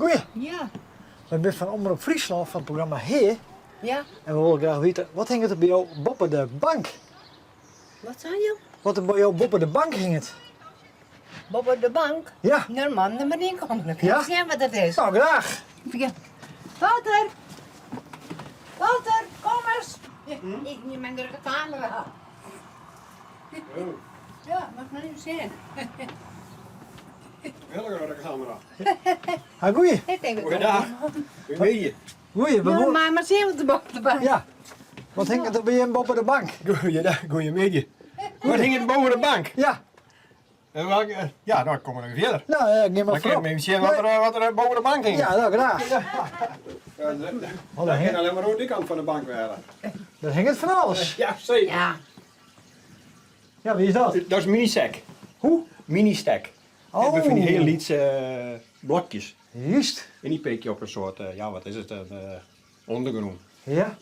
Goeie. Ja. We zijn van Omroep Friesland van het programma Heer. Ja. En we willen graag weten, wat hing het er bij jou boven de bank? Wat zei je? Wat er bij jou boven de bank hing het? Bob op de bank? Ja. Nou man, dan ben ik ongeluk. Ja? Ja? Zeg wat het is. Nou, graag. Ja. Walter! Walter, kom eens! Ik niet mijn drukke camera. Ja, mag maar even zien. Hele grote camera. Ha, goeie. Ik denk dat Goeiedag. Wie weet je? Goeie, we Ja, willen... maar zien wat er boven de bank. Ja. Wat hing het er bij jou boven de bank? Goeiedag, goeiemiddag. Wat hing het boven de bank? Ja. En welke? Ja, dan komen we nog verder. Nou, ik neem maar Dan kan voorop. ik even zien wat er boven de bank hing. Ja, nou, graag. Dat kan alleen maar aan die kant van de bank waren. Daar hing het van alles. Ja, zeker. Ja. Ja, wie is dat? Dat is mini-stack. Hoe? Mini-stack. Oh. We van die hele lietse blokjes. Juist. En die peek je op een soort, ja wat is het, ondergrond. Ja.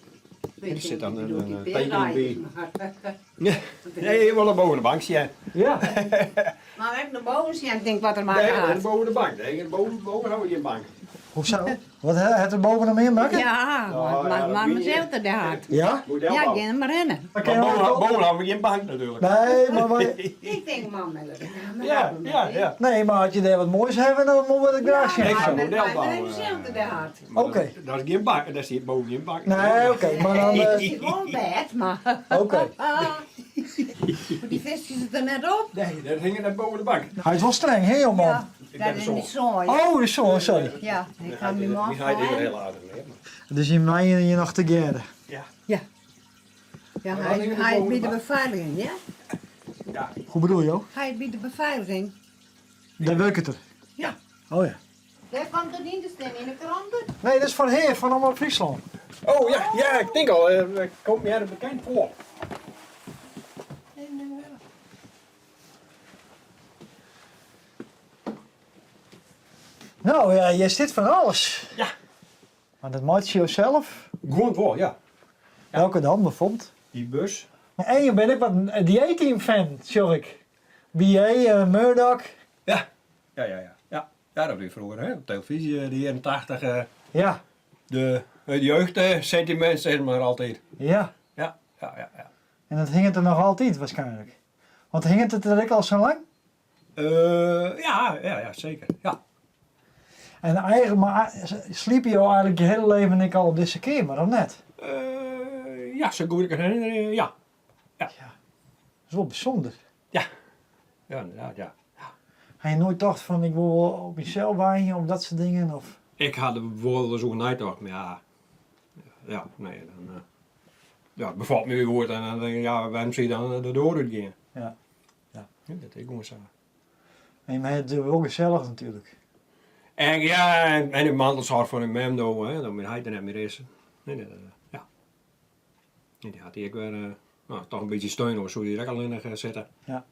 Er zit dan een tekening bij. Nee, wel boven de bank zie je. Ja. Maar we hebben nog boven zien, ik denk wat er maar Nee, gaat. boven de bank. Nee, boven houden we die bank. Hoezo? Wat, het er boven nog meer maken? Ja, maar wie- mezelf er hard. Ja? Moet je Ja, helpen. ga maar rennen. Maar Maar ken je ook- boven houden we geen bank natuurlijk. Nee, maar Ik denk, man, Ja. nee, maar als je daar wat moois hebben, dan moeten we het graag zien. Ik ga met model mij bouwen. mezelf er hard. Maar Oké. Dat is geen bank, dat zit boven geen bank. Nee, oké, maar dan... Ik zie gewoon bed, maar... Oké. Die visjes zitten er net op. Nee, dat hing net boven de bank. Hij is wel streng, hè, man? Ja, Ik dat ben is zo. niet zo. Oh, dat is zo, sorry. Ja, ik ga nu Die maar ga je er afvallen. heel aardig mee. Dus in mei en je nog te geren. Ja. Ja. Ja, hij is bij de beveiliging, ja? Ja. Hoe bedoel je ook? Hij is bij de beveiliging. Daar werkt het er. Ja. Oh ja. Daar komt het in te staan in de kranten. Nee, dat is van Heer, van Omroep Friesland. Oh ja, ja, ik denk al, komt mij er bekend voor. Nou ja, je zit van alles. Ja. Maar dat maakt je zelf. Gewoon voor, ja. Welke dan bijvoorbeeld? Die bus. En je bent ook wat een dieetteam fan, zag ik. BA, Murdoch. Ja. Ja, dat heb ik vroeger, hè, op televisie, de jaren 80, Ja, het jeugdsentiment, zeg maar altijd. ja. Ja. En dat hing het er nog altijd waarschijnlijk. Want hing het er ook al zo lang? Ja, zeker. Ja. En eigenlijk, maar sliep je al eigenlijk je hele leven ik al op deze keer, maar dan net. Ja, zo goed ik kan herinneren, ja. Dat is wel bijzonder. Ja, inderdaad, ja. Ga je nooit dacht van ik wil wel op jezelf waaien of dat soort dingen? Of... Ik had wel zo'n nagedacht, maar ja, nee, dan, ja, het bevalt me weer goed en dan denk ik, ja, waarom zie je dan de deur uitgaan? Ja. Ja, dat is gewoon zo. En maar het is wel gezellig natuurlijk. En ja, en de mantelzorg van een memdo, hè, dan ben hij er net meer is. Nee, ja. En die had hij ook weer, nou, toch een beetje steun of zo, die er ook al in zitten. Ja.